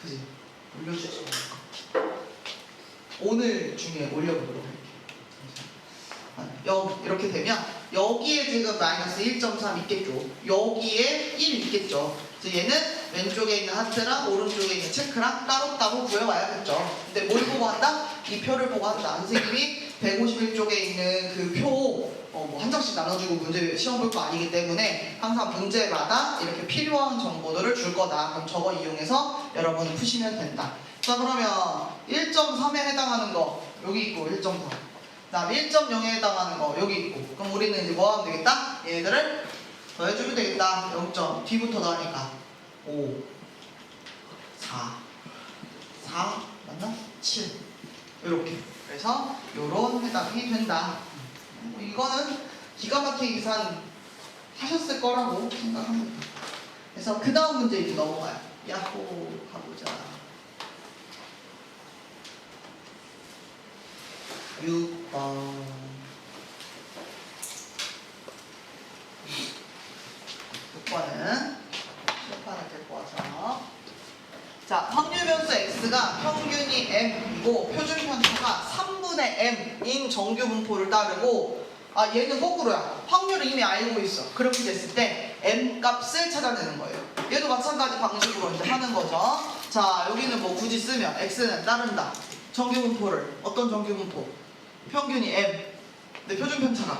그지? 올려주지. 오늘 중에 올려보도록 할게요. 이렇게 되면 여기에 지금 마이너스 1.3 있겠죠. 여기에 1 있겠죠. 그래서 얘는 왼쪽에 있는 하트랑 오른쪽에 있는 체크랑 따로따로 구해와야겠죠. 근데 뭘 보고 한다? 이 표를 보고 한다. 선생님이 151쪽에 있는 그 표 뭐 한 장씩 나눠주고 문제 시험 볼 거 아니기 때문에 항상 문제마다 이렇게 필요한 정보들을 줄 거다. 그럼 저거 이용해서 여러분은 푸시면 된다. 자, 그러면 1.3에 해당하는 거 여기 있고 1.4. 그다음 1.0에 해당하는 거 여기 있고. 그럼 우리는 이제 뭐 하면 되겠다? 얘들을 더해주면 되겠다. 0점 뒤부터 나니까 5 4 4 맞나? 7 이렇게. 그래서 요런 해당이 된다. 이거는 기가 막히게 계산하셨을 거라고 생각합니다. 그래서 그 다음 문제 이제 넘어가요. 야호 가보자. 6번 6번은 실판을 데리고 와서 자, 확률 변수 x가 평균이 m이고 표준 편차가 3분의 m인 정규 분포를 따르고 얘는 거꾸로야. 확률을 이미 알고 있어. 그렇게 됐을 때 m 값을 찾아내는 거예요. 얘도 마찬가지 방식으로 이제 하는 거죠. 자, 여기는 뭐 굳이 쓰면 x는 따른다. 정규 분포를 어떤 정규 분포? 평균이 m. 근데 표준 편차가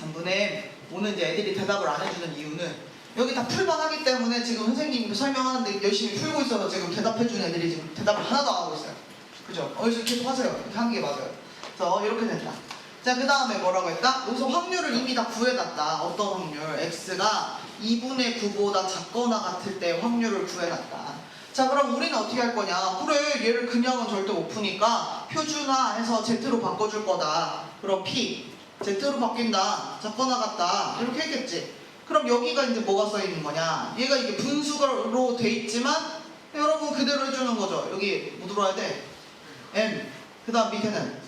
3분의 m. 오늘 이제 애들이 대답을 안 해주는 이유는 여기 다 풀만 하기 때문에 지금 선생님이 설명하는데 열심히 풀고 있어서 지금 대답해주는 애들이 지금 대답을 하나도 안 하고 있어요. 그죠? 여기서 계속 하세요. 이렇게 하는 게 맞아요. 그래서 이렇게 된다. 자, 그 다음에 뭐라고 했다? 여기서 확률을 이미 다 구해놨다. 어떤 확률? x가 2분의 9보다 작거나 같을 때 확률을 구해놨다. 자, 그럼 우리는 어떻게 할 거냐? 그래, 얘를 그냥은 절대 못 푸니까 표준화해서 z로 바꿔줄 거다. 그럼 p z로 바뀐다. 작거나 같다. 이렇게 했겠지. 그럼 여기가 이제 뭐가 써있는 거냐? 얘가 이게 분수로 돼 있지만 여러분 그대로 해주는 거죠. 여기 뭐 들어와야 돼? m. 그 다음 밑에는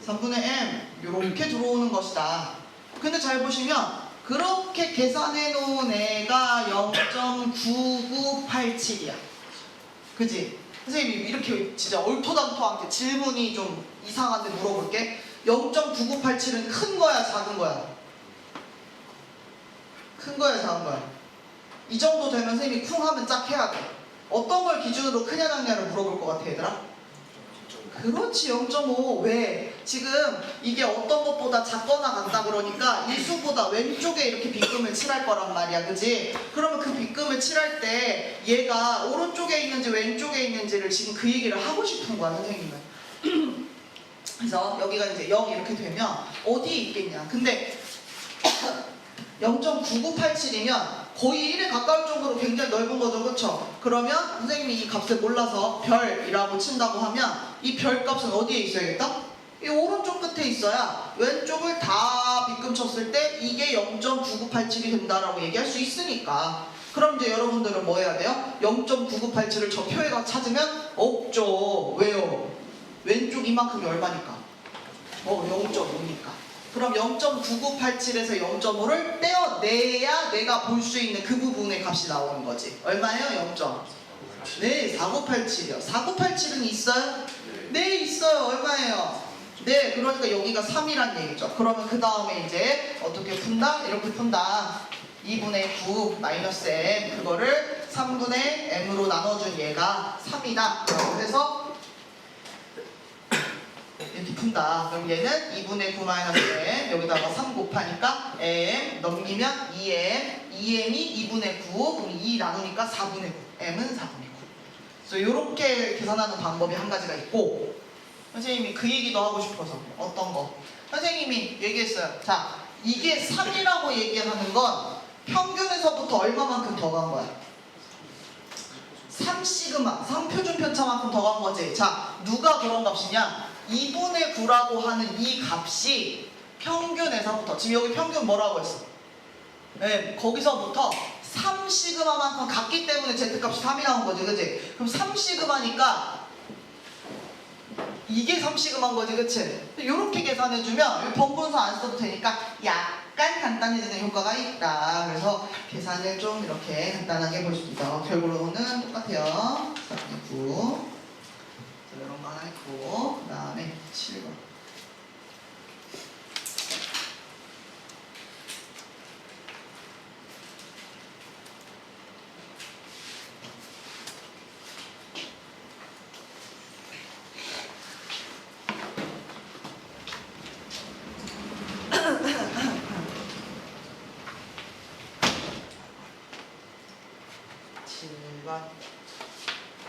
3분의 m. 이렇게 들어오는 것이다. 근데 잘 보시면 그렇게 계산해 놓은 애가 0.9987이야. 그지? 선생님이 이렇게 진짜 얼토당토한테 질문이 좀 이상한데 물어볼게. 0.9987은 큰 거야, 작은 거야? 큰 거야, 작은 거야? 이 정도 되면 선생님이 쿵 하면 짝 해야 돼. 어떤 걸 기준으로 크냐 작냐를 물어볼 것 같아, 얘들아? 그렇지, 0.5. 왜? 지금 이게 어떤 것보다 작거나 같다 그러니까 이 수보다 왼쪽에 이렇게 빗금을 칠할 거란 말이야, 그지? 그러면 그 빗금을 칠할 때 얘가 오른쪽에 있는지 왼쪽에 있는지를 지금 그 얘기를 하고 싶은 거야, 선생님은. 그래서 여기가 이제 0 이렇게 되면 어디에 있겠냐? 근데 0.9987이면 거의 1에 가까울 정도로 굉장히 넓은 거죠, 그렇죠? 그러면 선생님이 이 값을 몰라서 별이라고 친다고 하면 이 별 값은 어디에 있어야겠다? 이 오른쪽 끝에 있어야 왼쪽을 다 빗금 쳤을 때 이게 0.9987이 된다라고 얘기할 수 있으니까. 그럼 이제 여러분들은 뭐 해야 돼요? 0.9987을 저 표에다 찾으면 없죠. 왜요? 왼쪽 이만큼이 얼마니까? 0.5니까. 그럼 0.9987에서 0.5를 떼어내야 내가 볼 수 있는 그 부분의 값이 나오는 거지. 얼마예요? 0. 네, 4987이요. 4987은 있어요? 네, 있어요. 얼마예요? 네, 그러니까 여기가 3이란 얘기죠. 그러면 그 다음에 이제 어떻게 푼다? 이렇게 푼다. 2분의 9 마이너스 m 그거를 3분의 m으로 나눠준 얘가 3이다. 그래서 이렇게 푼다. 그럼 얘는 2분의 9 마이너스 m 여기다가 3 곱하니까 m 넘기면 2m 2m이 2분의 9 그럼 2 나누니까 4분의 9 m은 4분의 9. 그래서 이렇게 계산하는 방법이 한 가지가 있고 선생님이 그 얘기도 하고 싶어서 어떤 거? 선생님이 얘기했어요. 자, 이게 3이라고 얘기하는 건 평균에서부터 얼마만큼 더 간 거야? 3시그마 3표준 편차만큼 더 간 거지. 자, 누가 그런 값이냐? 2분의 9라고 하는 이 값이 평균에서부터 지금 여기 평균 뭐라고 했어? 네, 거기서부터 3시그마만큼 같기 때문에 z값이 3이 나온 거지, 그치? 그럼 3시그마니까 이게 3시그마인 거지, 그치? 이렇게 계산해주면 번분수 안 써도 되니까 약 약간 간단해지는 효과가 있다. 그래서 계산을 좀 이렇게 간단하게 볼 수 있어. 결과로는 똑같아요. 9. 이런 거 하나 있고, 그 다음에 7번.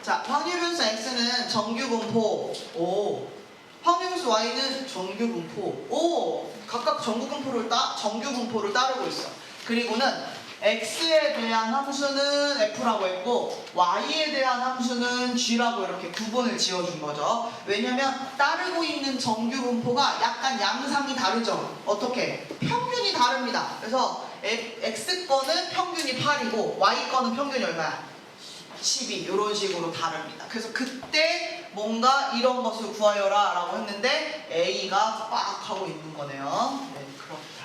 자, 확률분수 x는 정규분포 O, 확률분수 y는 정규분포 O. 각각 정규분포를 따르고 있어. 그리고는 x에 대한 함수는 f라고 했고 y에 대한 함수는 g라고 이렇게 구분을 지어준 거죠. 왜냐면 따르고 있는 정규분포가 약간 양상이 다르죠. 어떻게? 평균이 다릅니다. 그래서 x 거는 평균이 8이고 y 거는 평균이 얼마야? 12 이런 식으로 다릅니다. 그래서 그때 뭔가 이런 것을 구하여라 라고 했는데 A가 빡 하고 있는 거네요. 네, 그렇다.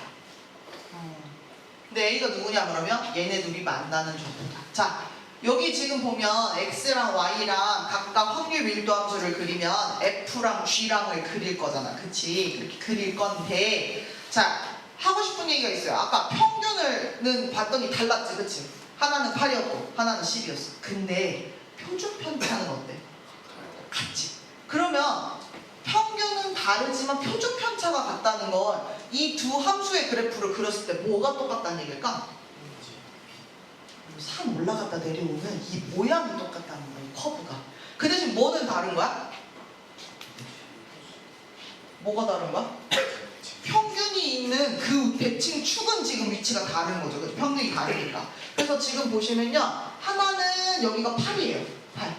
근데 A가 누구냐 그러면 얘네 둘이 만나는 정도다. 자, 여기 지금 보면 X랑 Y랑 각각 확률 밀도 함수를 그리면 F랑 G랑을 그릴 거잖아. 그치? 이렇게 그릴 건데 자, 하고 싶은 얘기가 있어요. 아까 평균을 봤더니 달랐지. 그치? 하나는 8이었고 하나는 10이었어. 근데 표준 편차는 어때? 같지. 그러면 평균은 다르지만 표준 편차가 같다는 건 이 두 함수의 그래프를 그렸을 때 뭐가 똑같다는 얘기일까? 3 올라갔다 내려오면 이 모양이 똑같다는 거야. 이 커브가. 그 대신 뭐는 다른 거야? 뭐가 다른 거야? 평균이 있는 그 대칭 축은 지금 위치가 다른 거죠. 그죠? 평균이 다르니까. 그래서 지금 보시면요. 하나는 여기가 8이에요. 8.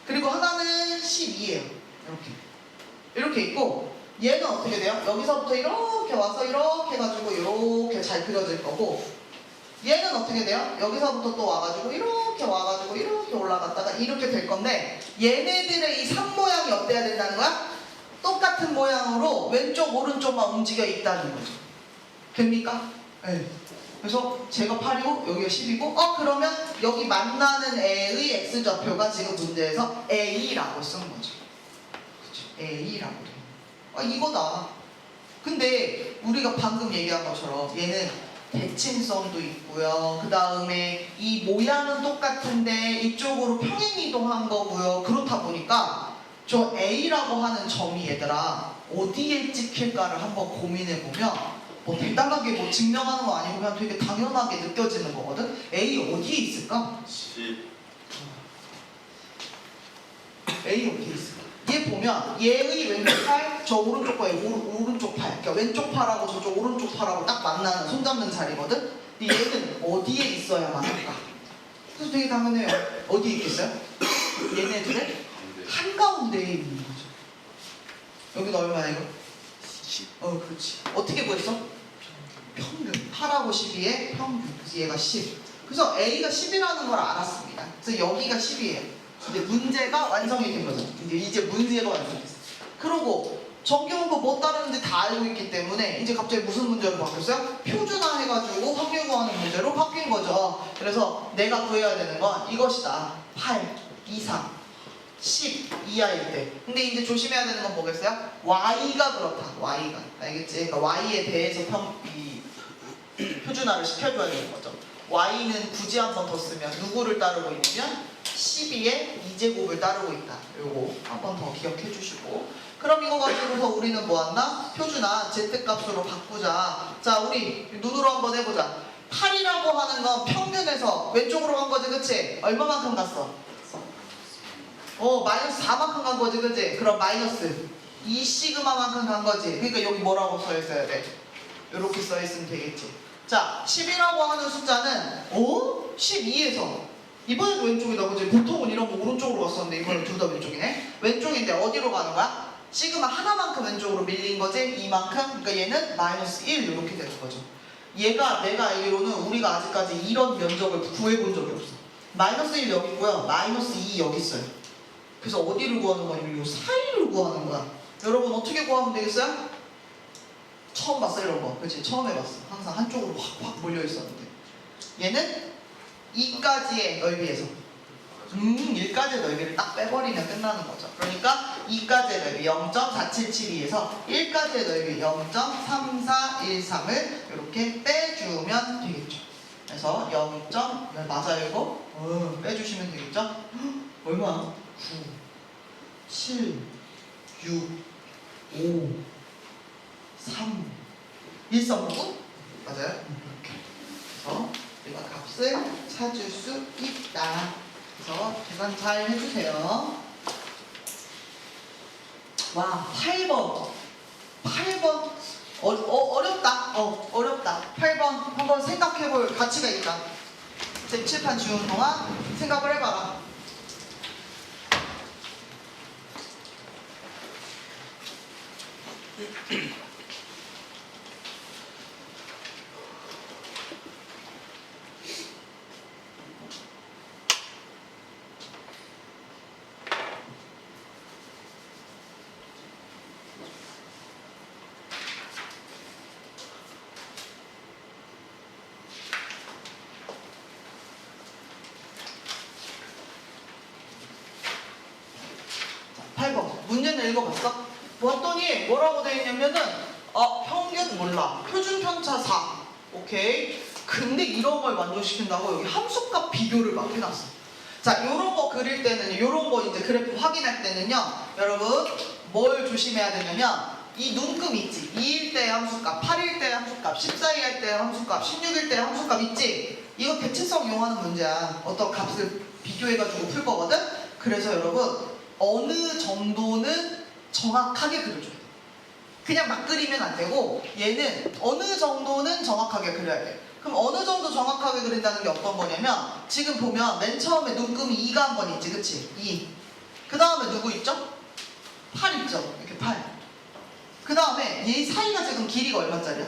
그리고 하나는 12예요. 이렇게 있고 얘는 어떻게 돼요? 여기서부터 이렇게 와서 이렇게 해가지고 이렇게 잘 그려질 거고 얘는 어떻게 돼요? 여기서부터 또 와가지고 이렇게 와가지고 이렇게 올라갔다가 이렇게 될 건데 얘네들의 이 산 모양이 어때야 된다는 거야? 똑같은 모양으로 왼쪽 오른쪽만 움직여 있다는 거죠. 됩니까? 네. 그래서 제가 8이고 여기가 10이고 그러면 여기 만나는 애의 x좌표가 지금 문제에서 a라고 쓴 거죠. 그렇죠? a라고 돼요. 이거다. 근데 우리가 방금 얘기한 것처럼 얘는 대칭성도 있고요. 그 다음에 이 모양은 똑같은데 이쪽으로 평행이동한 거고요. 그렇다 보니까 저 A라고 하는 점이 얘들아 어디에 찍힐까를 한번 고민해보면 뭐 대단하게 뭐 증명하는 거 아니고 그냥 되게 당연하게 느껴지는 거거든. A 어디에 있을까? 10. A 어디에 있을까? 얘 보면 얘의 왼쪽 팔, 저 오른쪽 팔, 오른쪽 팔. 그러니까 왼쪽 팔하고 저쪽 오른쪽 팔하고 딱 만나는 손잡는 자리거든. 근데 얘는 어디에 있어야만 할까? 그래서 되게 당연해요. 어디에 있겠어요? 얘네들의 한가운데에 있는 거죠. 여기는 얼마야 이거? 10. 그렇지. 어떻게 구했어? 평균. 8하고 12의 평균. 그래서 얘가 10. 그래서 A가 10이라는 걸 알았습니다. 그래서 여기가 10이에요. 이제 문제가 완성이 된 거죠. 이제 문제가 완성됐어. 그러고 정규분포 뭐 따르는지 다 알고 있기 때문에 이제 갑자기 무슨 문제로 바뀌었어요? 표준화 해가지고 확률 구하는 문제로 바뀐 거죠. 그래서 내가 구해야 되는 건 이것이다. 8 이상 10 이하일 때. 근데 이제 조심해야 되는 건 뭐겠어요? y가 그렇다. y가. 알겠지? 그러니까 y에 대해서 표준화를 시켜줘야 되는 거죠. y는 굳이 한 번 더 쓰면 누구를 따르고 있냐면 12의 2제곱을 따르고 있다. 요거 한 번 더 기억해 주시고. 그럼 이거 가지고서 우리는 뭐 한다? 표준화 z값으로 바꾸자. 자, 우리 눈으로 한번 해보자. 8이라고 하는 건 평균에서 왼쪽으로 간 거지, 그치? 얼마만큼 갔어? 마이너스 4만큼 간 거지, 그치? 그럼 마이너스 2 시그마만큼 간 거지. 그러니까 여기 뭐라고 써 있어야 돼? 이렇게 써 있으면 되겠지. 자, 10이라고 하는 숫자는 12에서 이번에도 왼쪽이다, 그치? 보통은 이런 거 오른쪽으로 갔었는데 이번엔 둘 다 왼쪽이네. 왼쪽인데 어디로 가는 거야? 시그마 하나만큼 왼쪽으로 밀린 거지. 이만큼. 그러니까 얘는 마이너스 1 이렇게 되는 거죠. 얘가 내가 알기로는 우리가 아직까지 이런 면적을 구해본 적이 없어. 마이너스 1 여기 있고요. 마이너스 2 여기 있어요. 그래서 어디를 구하는 거냐면 이 사이를 구하는 거야. 여러분 어떻게 구하면 되겠어요? 처음 봤어 이런 거. 그치? 처음 해봤어. 항상 한쪽으로 확 몰려 있었는데. 얘는 2까지의 넓이에서 1까지의 넓이를 딱 빼버리면 끝나는 거죠. 그러니까 2까지의 넓이 0.4772에서 1까지의 넓이 0.3413을 이렇게 빼주면 되겠죠. 그래서 0. 맞아요 이거? 빼주시면 되겠죠? 얼마? 9, 7, 6, 5, 3, 139? 맞아요? 이렇게. 그래서 우리가 값을 찾을 수 있다. 그래서 계산 잘 해주세요. 와, 8번. 8번. 어렵다. 어렵다. 8번 한번 생각해볼 가치가 있다. 제 칠판 지우는 동안 생각을 해봐라. 문제는 읽어봤어? 봤더니 뭐라고 돼 있냐면은 평균 몰라. 표준 편차 4. 오케이. 근데 이런 걸 만족시킨다고 여기 함수값 비교를 막 해놨어. 자, 요런 거 그릴 때는 요런 거 이제 그래프 확인할 때는요. 여러분 뭘 조심해야 되냐면 이 눈금 있지. 2일 때의 함수값, 8일 때의 함수값, 14일 할 때의 함수값, 16일 때의 함수값 있지. 이거 대체성 이용하는 문제야. 어떤 값을 비교해가지고 풀 거거든. 그래서 여러분 어느 정도는 정확하게 그려줘야 돼. 그냥 막 그리면 안 되고 얘는 어느 정도는 정확하게 그려야 돼. 그럼 어느 정도 정확하게 그린다는 게 어떤 거냐면 지금 보면 맨 처음에 눈금이 2가 한 번 있지, 그치? 2. 그 다음에 누구 있죠? 8 있죠? 이렇게 8. 그 다음에 얘 사이가 지금 길이가 얼마짜리야?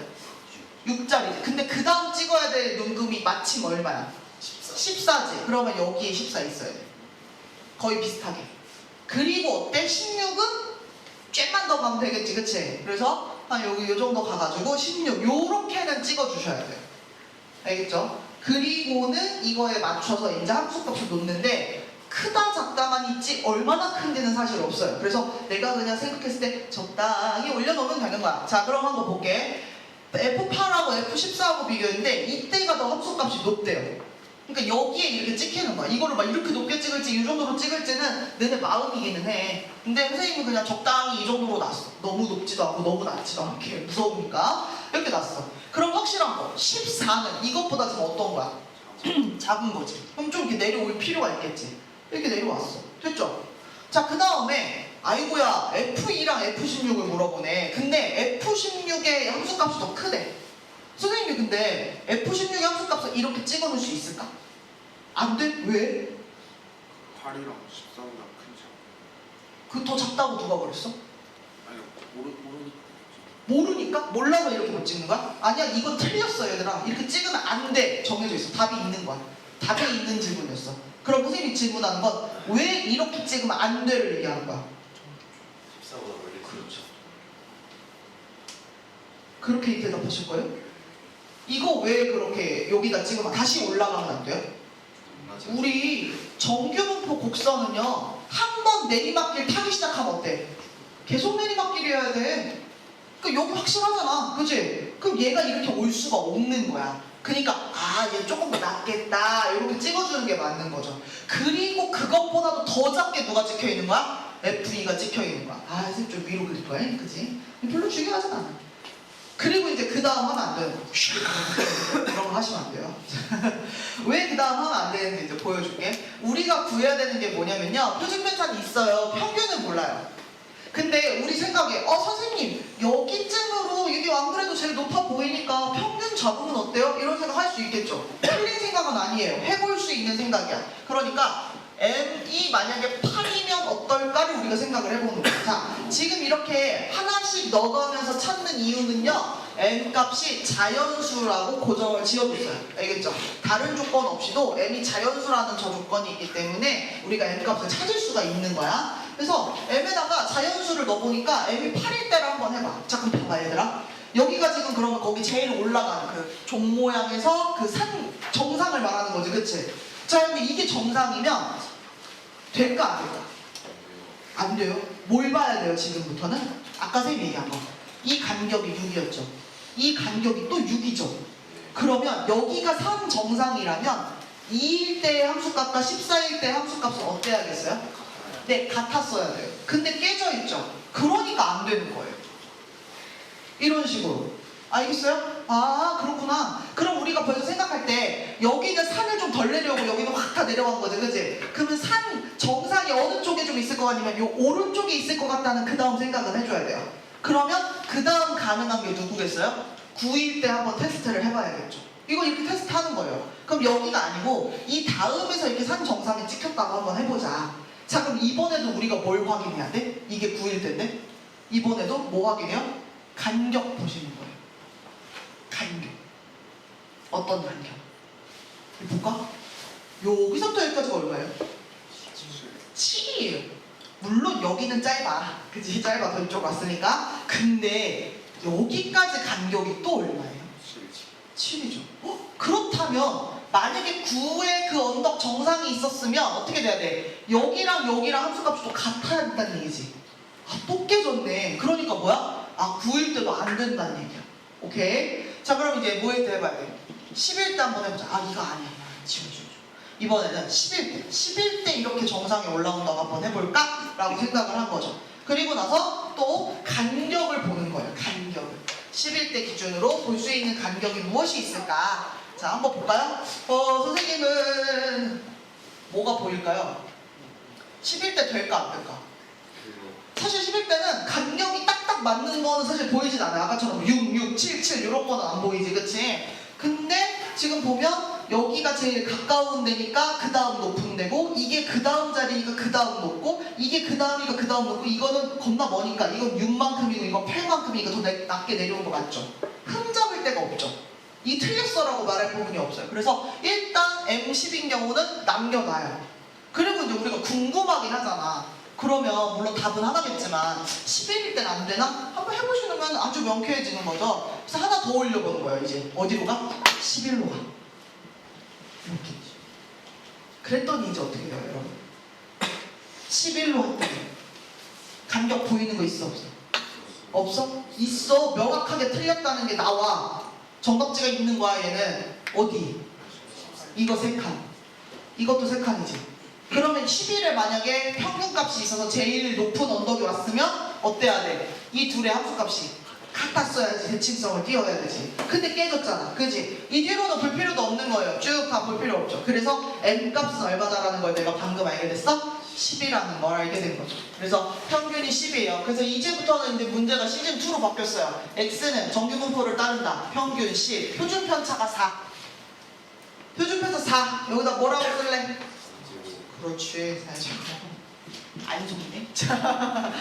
6짜리지. 근데 그 다음 찍어야 될 눈금이 마침 얼마야? 14지. 그러면 여기에 14 있어야 돼. 거의 비슷하게. 그리고 어때? 16은 쬐만 더 가면 되겠지, 그치? 그래서 한 여기 요 정도 가가지고 16 요렇게는 찍어주셔야 돼요. 알겠죠? 그리고는 이거에 맞춰서 이제 함수값을 놓는데 크다 작다만 있지 얼마나 큰지는 사실 없어요. 그래서 내가 그냥 생각했을 때 적당히 올려놓으면 되는 거야. 자, 그럼 한번 볼게. F8하고 F14하고 비교했는데 이때가 더 함수값이 높대요. 그러니까 여기에 이렇게 찍히는 거야. 이거를 막 이렇게 높게 찍을지 이 정도로 찍을지는 너네 마음이기는 해. 근데 선생님은 그냥 적당히 이 정도로 놨어. 너무 높지도 않고 너무 낮지도 않게 무서우니까 이렇게 놨어. 그럼 확실한 거 14는 이것보다 좀 어떤 거야? 작은 거지. 그럼 좀 이렇게 내려올 필요가 있겠지. 이렇게 내려왔어. 됐죠? 자, 그 다음에 아이고야 F2랑 F16을 물어보네. 근데 F16의 함수값이 더 크대. 선생님이 근데 F16의 함수값을 이렇게 찍어놓을 수 있을까? 안 돼? 왜? 8이랑 14보다 큰지. 그 더 작다고 누가 그랬어? 아니 모르니까. 모르니까? 몰라서 이렇게 못 찍는 거야? 아니야, 이거 틀렸어 얘들아. 이렇게 찍으면 안 돼. 정해져 있어. 답이 있는 거야. 답이 있는 질문이었어. 그럼 선생님이 질문하는 건 왜 이렇게 찍으면 안 돼를 얘기하는 거야. 14보다 원래 그렇죠. 그렇게 대답하실 거예요? 이거 왜 그렇게 여기다 찍으면 다시 올라가면 안 돼요? 맞아. 우리 정규분포 곡선은요 한 번 내리막길 타기 시작하면 어때? 계속 내리막길이어야 돼. 그러니까 여기 확실하잖아, 그치? 그럼 얘가 이렇게 올 수가 없는 거야. 그러니까 얘 조금 더 낫겠다 이렇게 찍어주는 게 맞는 거죠. 그리고 그것보다도 더 작게 누가 찍혀 있는 거야? F2가 찍혀 있는 거야. 선생님 좀 위로 그릴 거야, 그치? 별로 중요하진 않아. 그리고 이제 그 다음 하면 안 돼요. 이런 거 하시면 안 돼요. 왜 그 다음 하면 안 되는지 이제 보여줄게. 우리가 구해야 되는 게 뭐냐면요. 표준편차는 있어요. 평균은 몰라요. 근데 우리 생각에 선생님 여기쯤으로 이게 안 그래도 제일 높아 보이니까 평균 잡으면 어때요? 이런 생각 할 수 있겠죠. 틀린 생각은 아니에요. 해볼 수 있는 생각이야. 그러니까 M이 만약에 8이면 어떨까를 우리가 생각을 해보는 거야. 자, 지금 이렇게 하나씩 넣어가면서 찾는 이유는요. M 값이 자연수라고 고정을 지어줬어요. 알겠죠? 다른 조건 없이도 M이 자연수라는 저 조건이 있기 때문에 우리가 M 값을 찾을 수가 있는 거야. 그래서 M에다가 자연수를 넣어보니까 M이 8일 때를 한번 해봐. 자, 그럼 봐봐 얘들아. 여기가 지금 그러면 거기 제일 올라가는 그 종 모양에서 그 산 정상을 말하는 거지, 그치? 자, 근데 이게 정상이면 될까 안 될까? 안 돼요. 뭘 봐야 돼요, 지금부터는? 아까 쌤이 얘기한 거. 이 간격이 6이었죠. 이 간격이 또 6이죠. 그러면 여기가 산 정상이라면 2일 때의 함수값과 14일 때의 함수값은 어때야겠어요? 네, 같았어야 돼요. 근데 깨져 있죠. 그러니까 안 되는 거예요. 이런 식으로. 알겠어요? 아, 그렇구나. 그럼 우리가 벌써 생각할 때 여기는 산을 좀 덜 내려오고 여기는 확 다 내려간 거지, 그치? 그러면 산 정상이 어느 쪽에 좀 있을 것 같냐면 요 오른쪽에 있을 것 같다는 그 다음 생각은 해줘야 돼요. 그러면 그 다음 가능한 게 누구겠어요? 9일 때 한번 테스트를 해봐야겠죠. 이거 이렇게 테스트 하는 거예요. 그럼 여기가 아니고 이 다음에서 이렇게 산 정상에 찍혔다고 한번 해보자. 자, 그럼 이번에도 우리가 뭘 확인해야 돼? 이게 9일 때인데? 이번에도 뭐 확인해요? 간격 보시는 거예요. 간격. 어떤 간격? 볼까? 여기서부터 여기까지가 얼마예요? 7이에요. 물론 여기는 짧아. 그치? 짧아. 더 이쪽 왔으니까. 근데 여기까지 간격이 또 얼마예요? 7이죠. 그렇다면 만약에 9의 그 언덕 정상이 있었으면 어떻게 돼야 돼? 여기랑 여기랑 함수값이 또 같아야 된다는 얘기지. 아, 또 깨졌네. 그러니까 뭐야? 아, 9일 때도 안 된다는 얘기야. 오케이? 자, 그럼 이제 뭐 할 때 해봐야 돼? 10일 때 한번 해보자. 아, 이거 아니야. 지워줘. 이번에는 10일 때 이렇게 정상에 올라온다고 한번 해볼까? 라고 생각을 한 거죠. 그리고 나서 또 간격을 보는 거예요. 간격을. 10일 때 기준으로 볼 수 있는 간격이 무엇이 있을까? 자, 한번 볼까요? 선생님은 뭐가 보일까요? 10일 때 될까 안 될까? 사실 10일 때는 간격이 딱딱 맞는 거는 사실 보이진 않아요. 아까처럼 6, 6, 7, 7 이런 거는 안 보이지, 그치? 근데 지금 보면 여기가 제일 가까운 데니까 그 다음 높은 데고, 이게 그 다음 자리니까 그 다음 높고, 이게 그 다음이니까 그 다음 높고, 이거는 겁나 머니까 이건 6만큼이고 이건 8만큼이니까 더 낮게 내려온 거 맞죠? 흠잡을 데가 없죠. 이 틀렸어라고 말할 부분이 없어요. 그래서 일단 M10인 경우는 남겨놔요. 그리고 이제 우리가 궁금하긴 하잖아. 그러면 물론 답은 하나겠지만 11일 때는 안 되나? 한번 해보시면 아주 명쾌해지는 거죠. 그래서 하나 더 올려보는 거예요. 이제 어디로 가? 11로 가. 이렇게. 그랬더니 이제 어떻게 해요, 여러분? 11로 했더니 간격 보이는 거 있어, 없어? 없어? 있어. 명확하게 틀렸다는 게 나와. 정답지가 있는 거야. 얘는 어디? 이거 3칸. 이것도 3칸이지. 그러면 10일에 만약에 평균값이 있어서 제일 높은 언덕이 왔으면 어때야 돼? 이 둘의 함수값이 같았어야지. 대칭성을 띄워야 되지. 근데 깨졌잖아. 그지? 이 뒤로는 볼 필요도 없는 거예요. 쭉 다 볼 필요 없죠. 그래서 M값은 얼마다라는 걸 내가 방금 알게 됐어? 10이라는 걸 알게 된 거죠. 그래서 평균이 10이에요. 그래서 이제부터는 이제 문제가 시즌2로 바뀌었어요. X는 정규분포를 따른다. 평균 10. 표준편차가 4. 표준편차 4. 여기다 뭐라고 쓸래? 그렇지. 4제곱. 안 좋네. 자,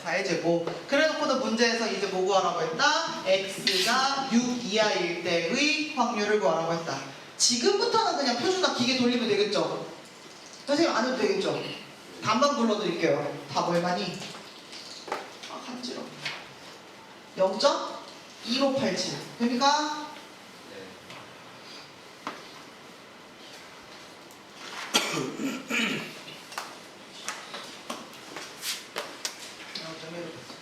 4제곱. 그래놓고도 문제에서 이제 뭐 구하라고 했다? X가 6 이하일 때의 확률을 구하라고 했다. 지금부터는 그냥 표준화 기계 돌리면 되겠죠? 선생님 안 해도 되겠죠? 반반 불러드릴게요. 답 얼마니? 아, 간지러워. 0.1587. 됩니까?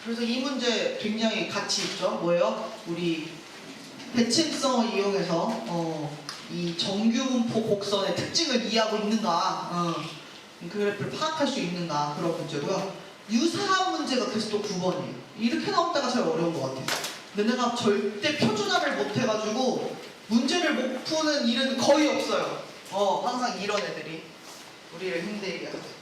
그래서 이 문제 굉장히 가치 있죠. 뭐예요? 우리 대칭성을 이용해서 이 정규분포 곡선의 특징을 이해하고 있는가, 그래프를 파악할 수 있는가, 그런 문제고요. 유사한 문제가 그래서 또 9번이에요. 이렇게 나올 때가 제일 어려운 것 같아요. 근데 내가 절대 표준화를 못 해가지고 문제를 못 푸는 일은 거의 없어요. 항상 이런 애들이 우리를 힘들게 하죠.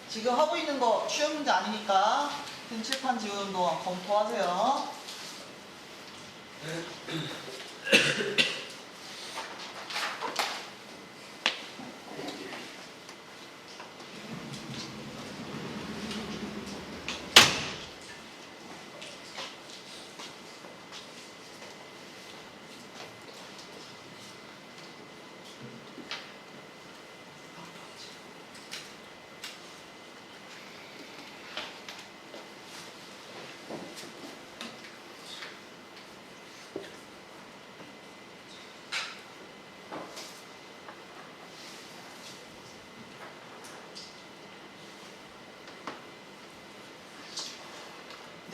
지금 하고 있는 거 쉬운 문제 아니니까 등칠판 지우는 동안 검토하세요.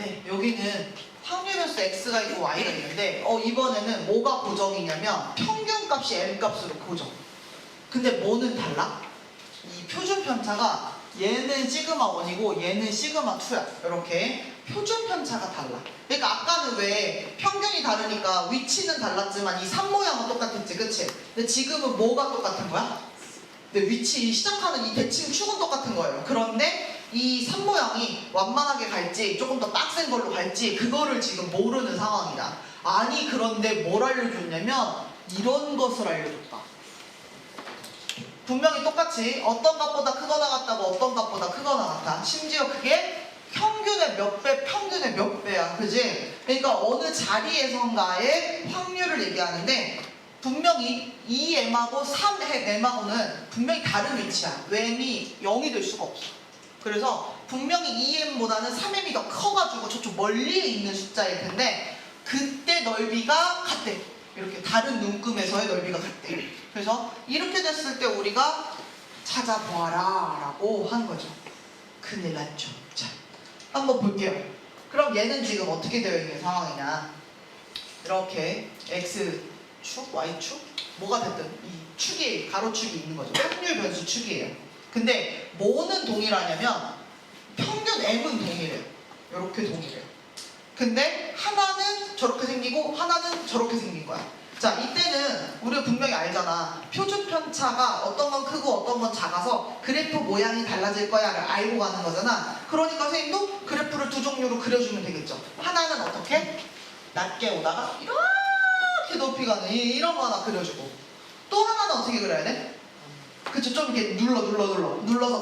네, 여기는 확률 변수 x가 있고 y가 있는데 이번에는 뭐가 고정이냐면 평균값이 m 값으로 고정. 근데 뭐는 달라? 이 표준 편차가 얘는 시그마 1이고 얘는 시그마 2야. 이렇게 표준 편차가 달라. 그러니까 아까는 왜 평균이 다르니까 위치는 달랐지만 이 산 모양은 똑같았지, 그치? 근데 지금은 뭐가 똑같은 거야? 근데 위치 시작하는 이 대칭 축은 똑같은 거예요. 그런데 이 산 모양이 완만하게 갈지 조금 더 빡센 걸로 갈지 그거를 지금 모르는 상황이다. 아니 그런데 뭘 알려줬냐면 이런 것을 알려줬다. 분명히 똑같이 어떤 값보다 크거나 같다고 어떤 값보다 크거나 같아. 심지어 그게 평균의 몇 배, 평균의 몇 배야. 그지? 그러니까 어느 자리에선가의 확률을 얘기하는데 분명히 2m하고 3m하고는 분명히 다른 위치야. m이 0이 될 수가 없어. 그래서 분명히 2m보다는 3m이 더 커가지고 저쪽 멀리에 있는 숫자일 텐데 그때 넓이가 같대. 이렇게 다른 눈금에서의 넓이가 같대. 그래서 이렇게 됐을 때 우리가 찾아보아라 라고 한 거죠. 큰일 났죠. 자, 한번 볼게요. 그럼 얘는 지금 어떻게 되어 있는 상황이냐. 이렇게 X축, Y축 뭐가 됐든 이 축이 가로축이 있는 거죠. 확률 변수 축이에요. 근데 뭐는 동일하냐면 평균 M은 동일해요. 이렇게 동일해요. 근데 하나는 저렇게 생기고 하나는 저렇게 생긴 거야. 자, 이때는 우리가 분명히 알잖아. 표준 편차가 어떤 건 크고 어떤 건 작아서 그래프 모양이 달라질 거야를 알고 가는 거잖아. 그러니까 선생님도 그래프를 두 종류로 그려주면 되겠죠. 하나는 어떻게? 낮게 오다가 이렇게 높이 가는 이런 거 하나 그려주고 또 하나는 어떻게 그려야 돼? 그쵸? 좀 이렇게 눌러서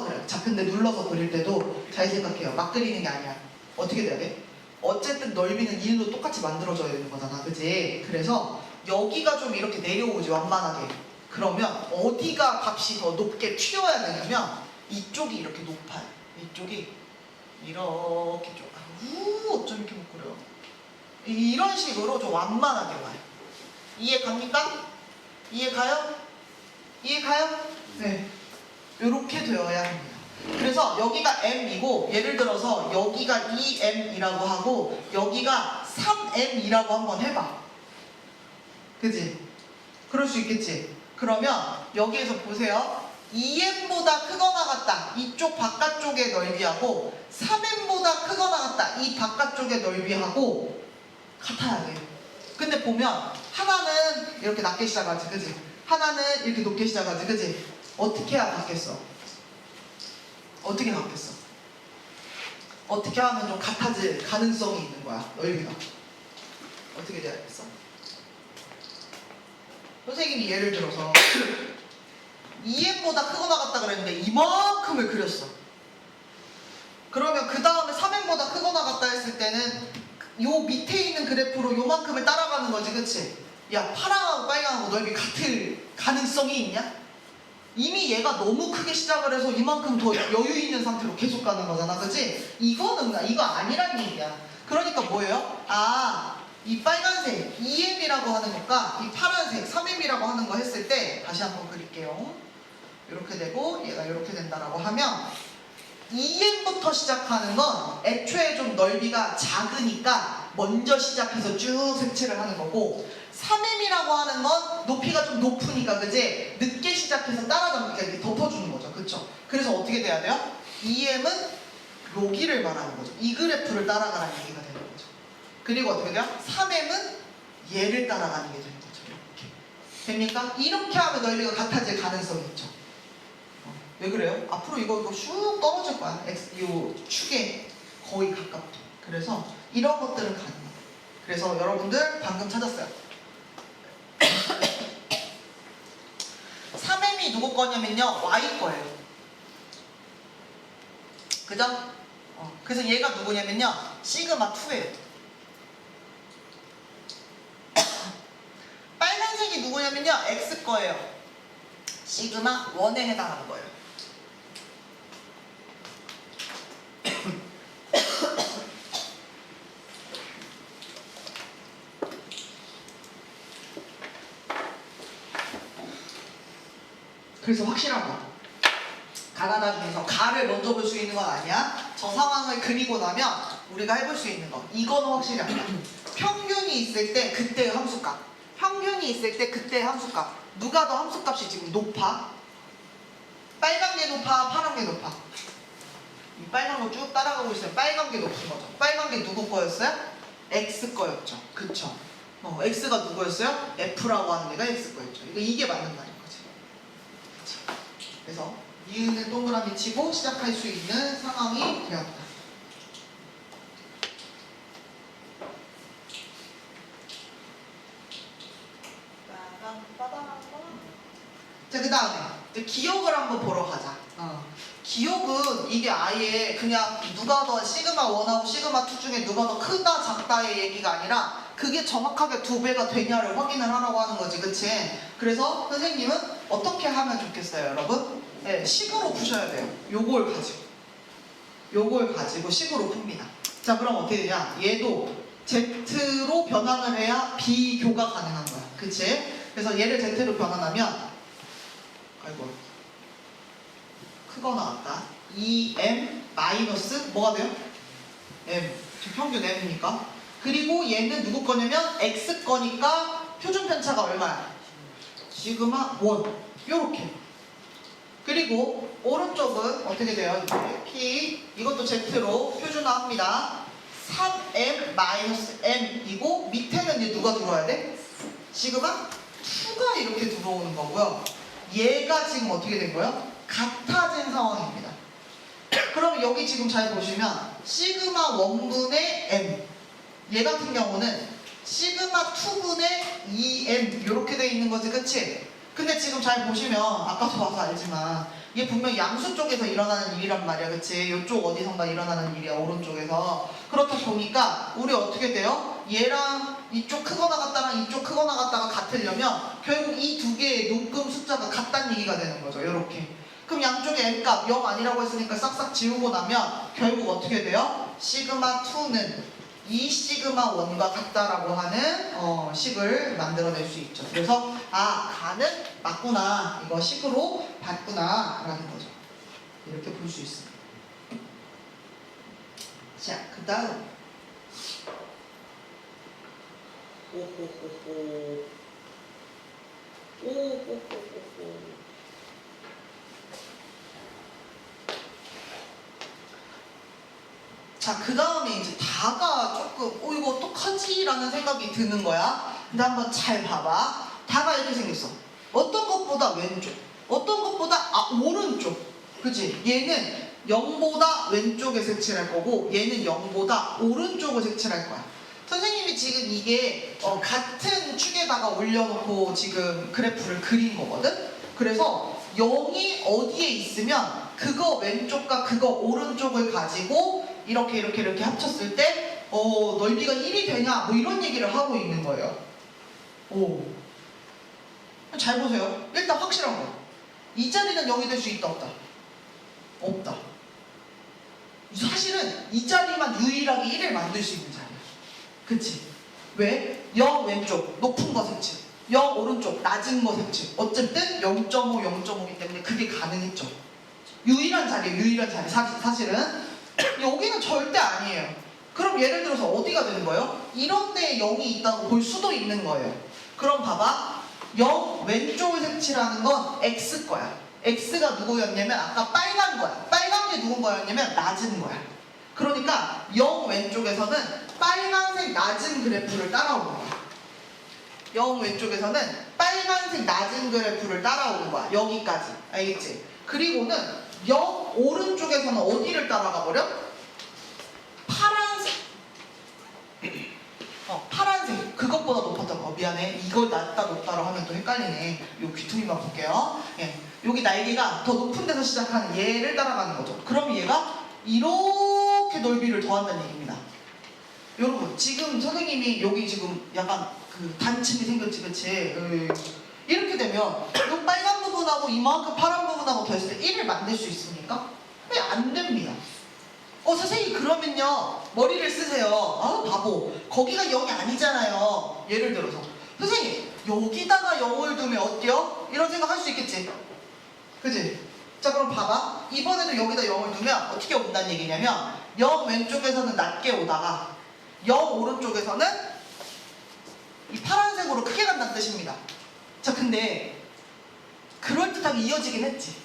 그려요. 자, 근데 눌러서 그릴 때도 잘 생각해요. 막 그리는 게 아니야. 어떻게 돼야 돼? 어쨌든 넓이는 1로 똑같이 만들어져야 되는 거잖아. 그치? 그래서 여기가 좀 이렇게 내려오지 완만하게. 그러면 어디가 값이 더 높게 튀어야 되냐면 이쪽이 이렇게 높아요. 이쪽이 이렇게 좀 어쩜 이렇게 못 그려요? 이런 식으로 좀 완만하게 와요. 이해 갑니까? 이해 가요? 이해 가요? 네. 이렇게 되어야 합니다. 그래서 여기가 m이고 예를 들어서 여기가 2m이라고 하고 여기가 3m이라고 한번 해봐. 그지? 그럴 수 있겠지? 그러면 여기에서 보세요. 2m보다 크거나 같다. 이쪽 바깥쪽의 넓이하고 3m보다 크거나 같다. 이 바깥쪽의 넓이하고 같아야 돼. 근데 보면 하나는 이렇게 낮게 시작하지. 그지? 하나는 이렇게 높게 시작하지. 그지? 어떻게 해야 같겠어? 어떻게 같겠어? 어떻게 하면 좀 같아질 가능성이 있는 거야. 넓이가. 어떻게 돼야겠어? 선생님이 예를 들어서 2m보다 크거나 같다 그랬는데 이만큼을 그렸어. 그러면 그 다음에 3m보다 크거나 같다 했을 때는 요 밑에 있는 그래프로 요만큼을 따라가는 거지. 그치? 야, 파랑하고 빨강하고 넓이 같을 가능성이 있냐? 이미 얘가 너무 크게 시작을 해서 이만큼 더 여유 있는 상태로 계속 가는 거잖아. 그치? 이거 아니란 얘기야. 그러니까 뭐예요? 이 빨간색 2m이라고 하는 것과 이 파란색 3m이라고 하는 거 했을 때 다시 한번 그릴게요. 이렇게 되고 얘가 이렇게 된다라고 하면 2m부터 시작하는 건 애초에 좀 넓이가 작으니까 먼저 시작해서 쭉 색칠을 하는 거고 3m이라고 하는 건 높이가 좀 높으니까 그지? 늦게 시작해서 따라잡으니까 이렇게 덮어주는 거죠. 그쵸? 그래서 어떻게 돼야 돼요? 2m은 여기를 말하는 거죠. 이 그래프를 따라가라는 얘기가 되는 거죠. 그리고 어떻게 돼요? 3m은 얘를 따라가는 게 되는 거죠. 이렇게. 됩니까? 이렇게 하면 넓이가 같아질 가능성이 있죠. 왜 그래요? 앞으로 이거 슉 떨어질 거야. 요 축에 거의 가깝죠. 그래서 이런 것들은 가능해요. 그래서 여러분들 방금 찾았어요. 3m이 누구 거냐면요. y 거예요. 그죠? 그래서 얘가 누구냐면요. 시그마 2예요. 빨간색이 누구냐면요. x 거예요. 시그마 1에 해당하는 거예요. 그래서 확실한 거. 가나다 중에서 가를 먼저 볼 수 있는 건 아니야. 저 상황을 그리고 나면 우리가 해볼 수 있는 거 이거는 확실히 알아. 평균이 있을 때 그때의 함수값, 평균이 있을 때 그때의 함수값. 누가 더 함수값이 지금 높아? 빨간 게 높아, 파란 게 높아? 이 빨간 거 쭉 따라가고 있어요. 빨간 게 높은 거죠. 빨간 게 누구 거였어요? X 거였죠. 그쵸? X가 누구였어요? F라고 하는 애가 X 거였죠. 이게 맞는 말인 거지. 그쵸? 그래서 니은을 동그라미 치고 시작할 수 있는 상황이 되었다. 자, 그 다음에 기억을 한번 보러 가자. 기억은 이게 아예 그냥 누가 더 시그마 1하고 시그마 2 중에 누가 더 크다 작다의 얘기가 아니라 그게 정확하게 2배가 되냐를 확인을 하라고 하는 거지, 그치? 그래서 선생님은 어떻게 하면 좋겠어요, 여러분? 네, 식으로 푸셔야 돼요. 요걸 가지고 식으로 풉니다. 자, 그럼 어떻게 되냐? 얘도 Z로 변환을 해야 비교가 가능한 거야, 그치? 그래서 얘를 Z로 변환하면 아이고 크거 나왔다. 2m 마이너스 뭐가 돼요? m. 지금 평균 m이니까. 그리고 얘는 누구 거냐면 x 거니까 표준 편차가 얼마야? 시그마 1. 요렇게. 그리고 오른쪽은 어떻게 돼요? 이렇게 p 이것도 z로 표준화합니다. 3m 마이너스 m이고 밑에는 이제 누가 들어와야 돼? 시그마 2가 이렇게 들어오는 거고요. 얘가 지금 어떻게 된 거예요? 같아진 상황입니다. 그럼 여기 지금 잘 보시면 시그마 1분의 m 얘 같은 경우는 시그마 2분의 2m 이렇게 돼 있는 거지, 그치? 근데 지금 잘 보시면 아까도 봐서 알지만 얘 분명 양수 쪽에서 일어나는 일이란 말이야, 그치? 이쪽 어디선가 일어나는 일이야, 오른쪽에서. 그렇다 보니까 우리 어떻게 돼요? 얘랑 이쪽 크거 나갔다랑 이쪽 크거 나갔다가 같으려면 결국 이 두 개의 녹음 숫자가 같다는 얘기가 되는 거죠, 이렇게. 그럼 양쪽에 m값 0 아니라고 했으니까 싹싹 지우고 나면 결국 어떻게 돼요? 시그마 2는 이 시그마 1과 같다라고 하는 식을 만들어낼 수 있죠. 그래서 가는 맞구나, 이거 식으로 봤구나 라는 거죠. 이렇게 볼 수 있습니다. 자, 그 다음 자, 그 다음에 이제 다가 조금 이거 어떡하지? 라는 생각이 드는 거야. 근데 한번 잘 봐봐. 다가 이렇게 생겼어. 어떤 것보다 왼쪽, 어떤 것보다 오른쪽. 그치? 얘는 0보다 왼쪽에 색칠할 거고 얘는 0보다 오른쪽을 색칠할 거야. 선생님이 지금 이게 같은 축에다가 올려놓고 지금 그래프를 그린 거거든? 그래서 0이 어디에 있으면 그거 왼쪽과 그거 오른쪽을 가지고 이렇게 합쳤을 때 넓이가 1이 되냐 뭐 이런 얘기를 하고 있는 거예요. 잘 보세요. 일단 확실한 거. 이 자리는 0이 될 수 있다 없다? 없다. 사실은 이 자리만 유일하게 1을 만들 수 있는 자리야. 그치? 왜? 0 왼쪽 높은 거 색칠, 0 오른쪽 낮은 거 색칠. 어쨌든 0.5, 0.5이기 때문에 그게 가능했죠. 유일한 자리예요. 유일한 자리. 사실은 여기는 절대 아니에요. 그럼 예를 들어서 어디가 되는 거예요? 이런 데에 0이 있다고 볼 수도 있는 거예요. 그럼 봐봐. 0 왼쪽을 색칠하는 건 X 거야. X가 누구였냐면 아까 빨간 거야. 빨간 게 누군 거였냐면 낮은 거야. 그러니까 0 왼쪽에서는 빨간색 낮은 그래프를 따라오는 거야. 0 왼쪽에서는 빨간색 낮은 그래프를 따라오는 거야. 여기까지. 알겠지? 그리고는 0 오른쪽에서는 어디를 따라가 버려? 파란색. 파란색. 그것보다 높았던 거. 미안해. 이걸 낮다 높다로 하면 또 헷갈리네. 요 귀퉁이만 볼게요. 예. 여기 날개가 더 높은 데서 시작하는 얘를 따라가는 거죠. 그럼 얘가 이렇게 넓이를 더한다는 얘기입니다. 여러분, 지금 선생님이 여기 지금 약간 그 단층이 생겼지, 그치? 이렇게 되면 이 빨간 부분하고 이만큼 파란 부분하고 더했을 때 1을 만들 수 있습니까? 네, 안 됩니다. 선생님 그러면요 머리를 쓰세요. 바보. 거기가 0이 아니잖아요. 예를 들어서 선생님 여기다가 0을 두면 어때요? 이런 생각 할 수 있겠지? 그치? 자, 그럼 봐봐. 이번에도 여기다 0을 두면 어떻게 온다는 얘기냐면 0 왼쪽에서는 낮게 오다가 0 오른쪽에서는 이 파란색으로 크게 간다는 뜻입니다. 자, 근데 그럴듯하게 이어지긴 했지.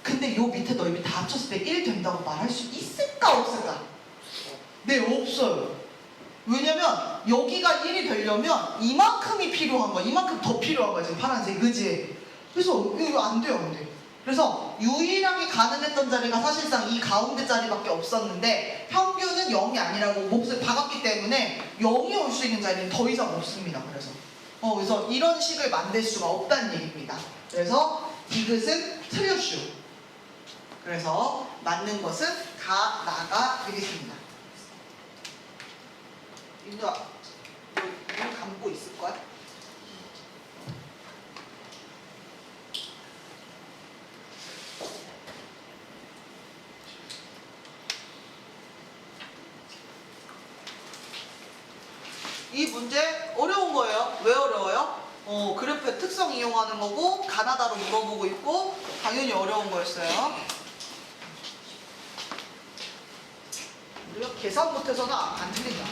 근데 요 밑에 넓이 다 합쳤을 때 1 된다고 말할 수 있을까 없을까? 네, 없어요. 왜냐면 여기가 1이 되려면 이만큼이 필요한 거야. 이만큼 더 필요한 거야 지금 파란색, 그지? 그래서 이거 안 돼요, 안 돼. 그래서 유일하게 가능했던 자리가 사실상 이 가운데 자리밖에 없었는데 평균은 0이 아니라고 몫을 박았기 때문에 0이 올 수 있는 자리는 더 이상 없습니다. 그래서 이런 식을 만들 수가 없다는 얘기입니다. 그래서 디귿은 틀렸슈. 그래서 맞는 것은 가, 나가 되겠습니다. 인도아, 눈 감고 있을 거야? 이 문제 어려운 거예요. 왜 어려워요? 그래프의 특성 이용하는 거고 가나다로 물어보고 있고 당연히 어려운 거였어요. 우리가 계산 못해서는 안 틀린다.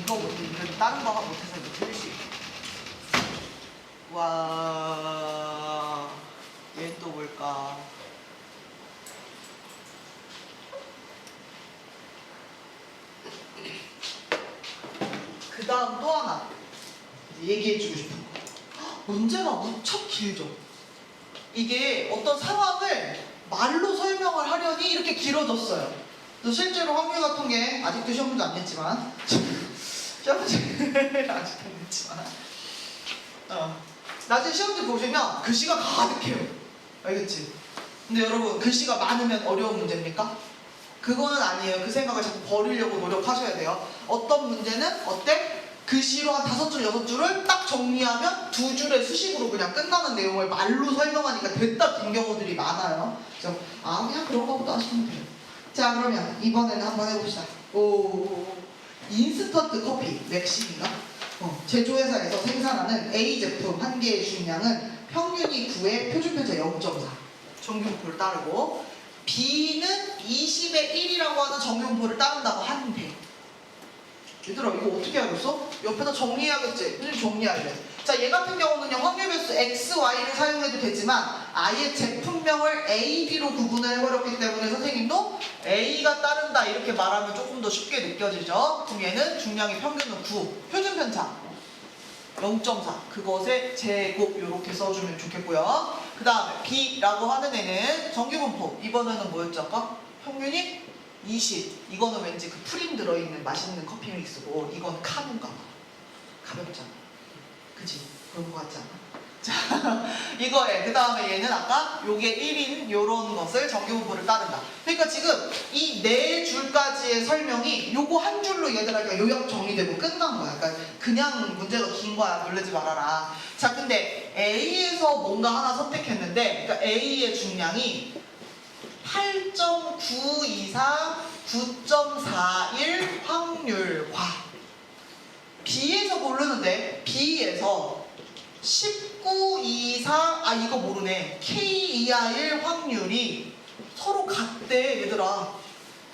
이거 못해, 이거 다른 거 못해서 이거 틀릴 수 있어. 와, 얘는 또 뭘까? 그 다음 또 하나 얘기해주고 싶은 거. 문제가 무척 길죠. 이게 어떤 상황을 말로 설명을 하려니 이렇게 길어졌어요. 그래서 실제로 확률 같은 게 아직도 시험 문제 안 냈지만 시험 문제 아직도 안 냈지만 나중에 시험 문제 보시면 글씨가 가득해요. 알겠지? 근데 여러분 글씨가 많으면 어려운 문제입니까? 그거는 아니에요. 그 생각을 자꾸 버리려고 노력하셔야 돼요. 어떤 문제는 어때? 글씨로 한 5줄, 6줄을 딱 정리하면 2줄의 수식으로 그냥 끝나는 내용을 말로 설명하니까 됐다 된 경우들이 많아요. 그래서 그냥 그런가 보다 하시면 돼요. 자, 그러면 이번에는 한번 해봅시다. 인스턴트 커피 맥심인가? 제조회사에서 생산하는 A 제품 한 개의 중량은 평균이 9에 표준편차 0.4 정규목표를 따르고 B는 20에 1이라고 하는 정규목표를 따른다고 하는데 얘들아 이거 어떻게 알겠어? 옆에다 정리해야겠지? 그냥 정리해야 돼. 자, 얘 같은 경우는요 확률 배수 X, Y를 사용해도 되지만 아예 제품명을 A, B로 구분을 해버렸기 때문에 선생님도 A가 따른다 이렇게 말하면 조금 더 쉽게 느껴지죠? 그럼 얘는 중량의 평균은 9, 표준편차 0.4 그것의 제곱 이렇게 써주면 좋겠고요. 그 다음에 B라고 하는 애는 정규분포 이번에는 뭐였죠 아까? 평균이 20 이거는 왠지 그 프림 들어있는 맛있는 커피 믹스고 이건 카본가 봐. 가볍잖아. 그치? 그런 거 같지 않아? 자, 이거에 그 다음에 얘는 아까 요게 1인 요런 것을 정규분포를 따른다. 그러니까 지금 이 4줄까지의 설명이 요거 한 줄로 얘들아 요약 정리되고 끝난 거야. 그러니까 그냥 문제가 긴 거야. 놀라지 말아라. 자, 근데 A에서 뭔가 하나 선택했는데 그러니까 A의 중량이 8.924, 9.41 확률과 B에서 고르는데 B에서 1924 이거 모르네 K2R1 확률이 서로 같대 얘들아.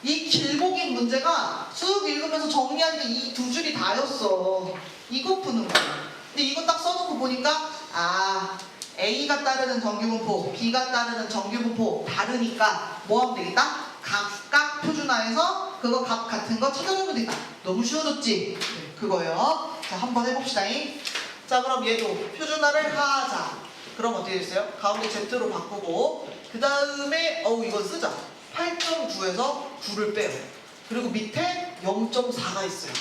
이 길목인 문제가 쭉 읽으면서 정리하니까 이 2줄이 다였어. 이거 푸는 거야. 근데 이거 딱 써놓고 보니까 A가 따르는 정규분포, B가 따르는 정규분포 다르니까 뭐 하면 되겠다? 각각 표준화해서 그거 값 같은 거 찾아주면 되겠다. 너무 쉬워졌지? 네, 그거예요. 자, 한번 해봅시다. 자, 그럼 얘도 표준화를 하자. 그럼 어떻게 됐어요? 가운데 Z로 바꾸고 그 다음에 이거 쓰자. 8.9에서 9를 빼요. 그리고 밑에 0.4가 있어요.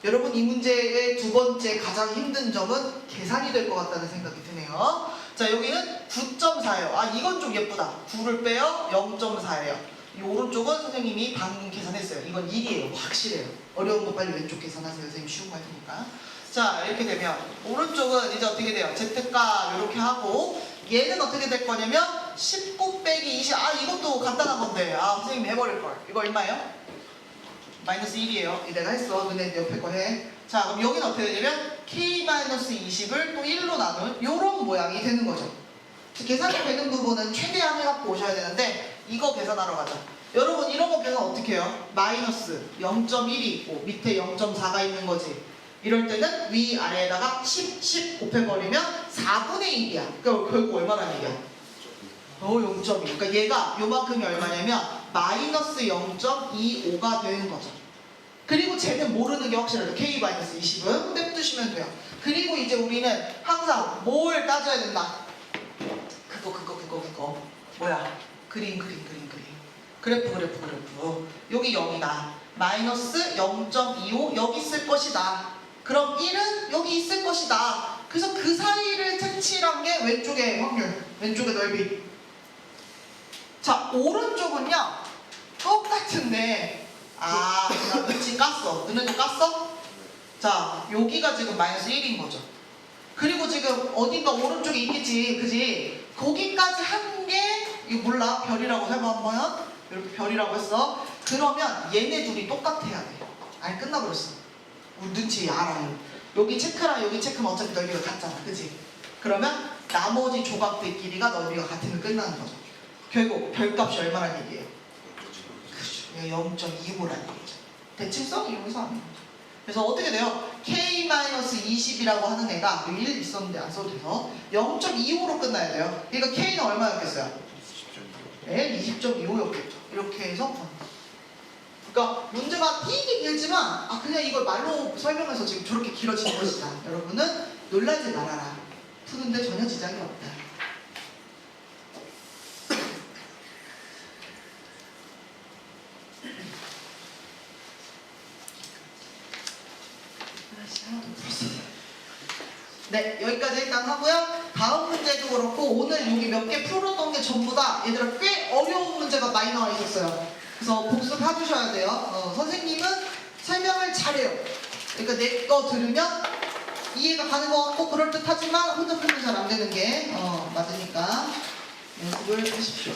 여러분 이 문제의 두 번째 가장 힘든 점은 계산이 될 것 같다는 생각이 드네요. 자, 여기는 9.4예요. 이건 좀 예쁘다. 9를 빼요. 0.4예요. 이 오른쪽은 선생님이 방금 계산했어요. 이건 1이에요. 확실해요. 어려운 거 빨리 왼쪽 계산하세요. 선생님 쉬운 거 할 테니까. 자, 이렇게 되면 오른쪽은 이제 어떻게 돼요? Z가 이렇게 하고 얘는 어떻게 될 거냐면 19 빼기 20. 이것도 간단한 건데 선생님이 해버릴걸. 이거 얼마예요? 마이너스 1이에요. 내가 했어. 근데 옆에 거 해. 자, 그럼 여기는 어떻게 되냐면 K-20을 또 1로 나눈 요런 모양이 되는 거죠. 계산이 되는 부분은 최대한 해갖고 오셔야 되는데 이거 계산하러 가자. 여러분 이런 거 계산 어떻게 해요? 마이너스 0.1이 있고 밑에 0.4가 있는 거지. 이럴 때는 위아래에다가 10 곱해버리면 4분의 1이야. 그러니까 결국 얼마나 얘기야? 0.2. 그러니까 얘가 요만큼이 얼마냐면 마이너스 0.25가 되는 거죠. 그리고 쟤는 모르는 게 확실해요. K-20은 떼 두시면 돼요. 그리고 이제 우리는 항상 뭘 따져야 된다? 그거 뭐야? 그림 그래프 여기 0이다. 마이너스 0.25 여기 있을 것이다. 그럼 1은 여기 있을 것이다. 그래서 그 사이를 색칠한 게 왼쪽의 확률, 왼쪽의 넓이. 자, 오른쪽은요 똑같은데 그냥 그치 깠어. 너네도 깠어? 자, 여기가 지금 마이너스 1인 거죠. 그리고 지금 어딘가 오른쪽에 있겠지, 그지? 거기까지 한 게 이거 몰라? 별이라고 해봐 한번. 이렇게 별이라고 했어. 그러면 얘네 둘이 똑같아야 돼. 아니 끝나버렸어. 우리 눈치 알아요. 여기 체크랑 여기 체크는 어차피 넓이가 같잖아, 그지? 그러면 나머지 조각들 길이가 넓이가 같으면 끝나는 거죠. 결국 별값이 얼마란 얘기예요? 그렇죠. 0.25라는 얘기죠. 대칭성 이용해서 하는 거죠. 그래서 어떻게 돼요? K-20이라고 하는 애가 1 있었는데 안 써도 돼서 0.25로 끝나야 돼요. 그러니까 K는 얼마였겠어요? 네, 20.25였겠죠. 이렇게 해서 그러니까 문제가 되게 길지만 그냥 이걸 말로 설명해서 지금 저렇게 길어진 것이다. 여러분은 놀라지 말아라. 푸는데 전혀 지장이 없다. 네, 여기까지 일단 하고요. 다음 문제도 그렇고 오늘 여기 몇 개 풀었던 게 전부 다 얘들아 꽤 어려운 문제가 많이 나와 있었어요. 그래서 복습해 주셔야 돼요. 선생님은 설명을 잘해요. 그러니까 내 거 들으면 이해가 가는 것 같고 그럴듯하지만 혼자 풀면 잘 안 되는 게 맞으니까 연습을 하십시오.